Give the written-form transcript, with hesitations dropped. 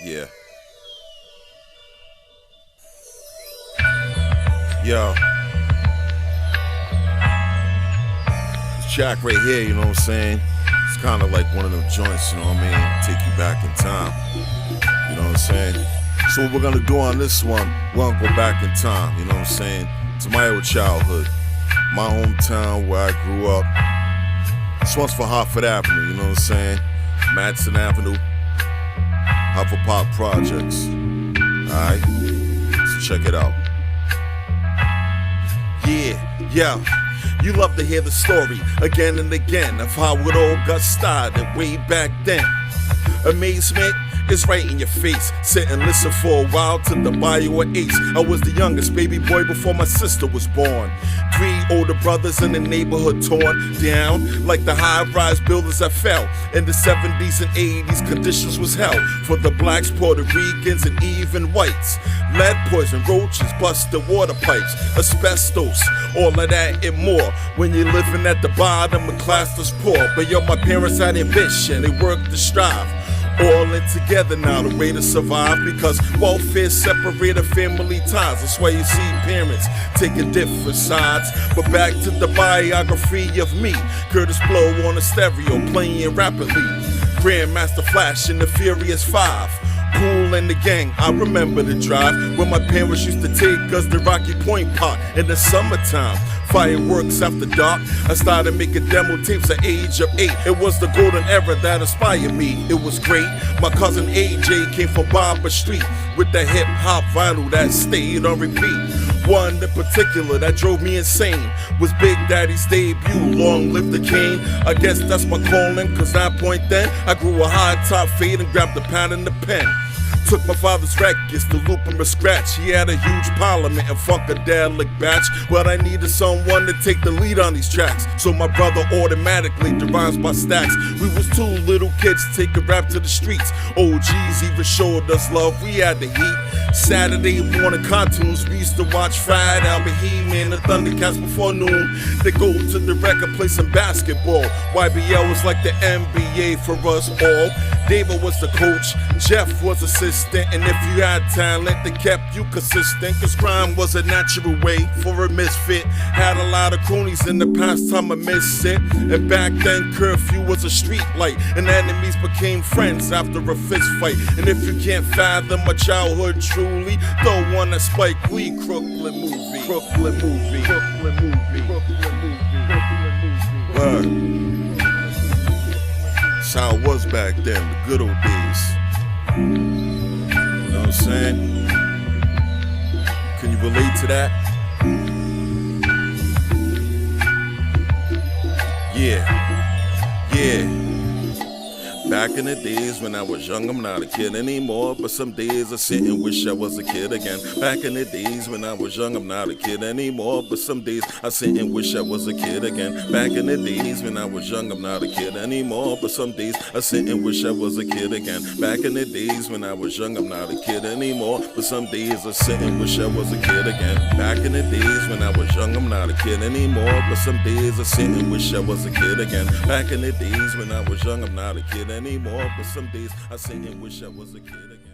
Yeah. Yo. This track right here, you know what I'm saying? It's kind of like one of them joints, you know what I mean? Take you back in time. You know what I'm saying? So what we're gonna do on this one, we're gonna go back in time, you know what I'm saying? To my old childhood. My hometown where I grew up. This one's for Hartford Avenue, you know what I'm saying? Madison Avenue, Hufflepuff Projects. Alright? So check it out. Yeah. You love to hear the story again and again of how it all got started way back then. Amazement is right in your face. Sit and listen for a while till the bio of ace. I was the youngest baby boy before my sister was born. 3 older brothers in the neighborhood torn down like the high-rise buildings that fell. In the 70s and 80s, conditions was hell for the blacks, Puerto Ricans, and even whites. Lead poison, roaches, busted water pipes, asbestos, all of that and more. When you're living at the bottom of class that's poor. But yo, my parents had ambition, they worked to strive. All in together now, the way to survive, because welfare separated family ties. That's why you see parents taking different sides. But back to the biography of me. Curtis Blow on the stereo, playing rapidly. Grandmaster Flash and the Furious 5. Cool and the gang, I remember the drive when my parents used to take us to Rocky Point Park in the summertime. Fireworks after dark, I started making demo tapes at age of 8. It was the golden era that inspired me, it was great. My cousin AJ came from Barber Street with the hip hop vinyl that stayed on repeat. One in particular that drove me insane was Big Daddy's debut, Long Live the King. I guess that's my calling, cause that point then I grew a high top fade and grabbed the pad and the pen. Took my father's records to loop him a scratch. He had a huge parliament and funkadelic batch, but I needed someone to take the lead on these tracks. So my brother automatically derives my stacks. We was 2 little kids taking rap to the streets. OGs even showed us love, we had the heat. Saturday morning cartoons, we used to watch Friday Albert He-Man, the Thundercats before noon. They go to the record, play some basketball. YBL was like the NBA for us all. David was the coach, Jeff was assistant, and if you had talent, they kept you consistent. Cause crime was a natural way for a misfit. Had a lot of cronies in the past time I missed it. And back then curfew was a street light, and enemies became friends after a fist fight. And if you can't fathom my childhood truly, throw on a Spike Lee Crooklyn movie. Crooklyn movie. Crooklyn movie. Crooklyn movie. Crooklyn movie. That's how it was back then, the good old days. You know what I'm saying? Can you relate to that? Yeah. Back in the days when I was young, I'm not a kid anymore. But some days I sit and wish I was a kid again. Back in the days when I was young, I'm not a kid anymore. But some days I sit and wish I was a kid again. Back in the days when I was young, I'm not a kid anymore. But some days I sit and wish I was a kid again. Back in the days when I was young, I'm not a kid anymore. But some days I sit and wish I was a kid again. Back in the days when I was young, I'm not a kid anymore. But some days I sit and wish I was a kid again. Back in the days when I was young, I'm not a kid anymore. But some days I sit and wish I was a kid again.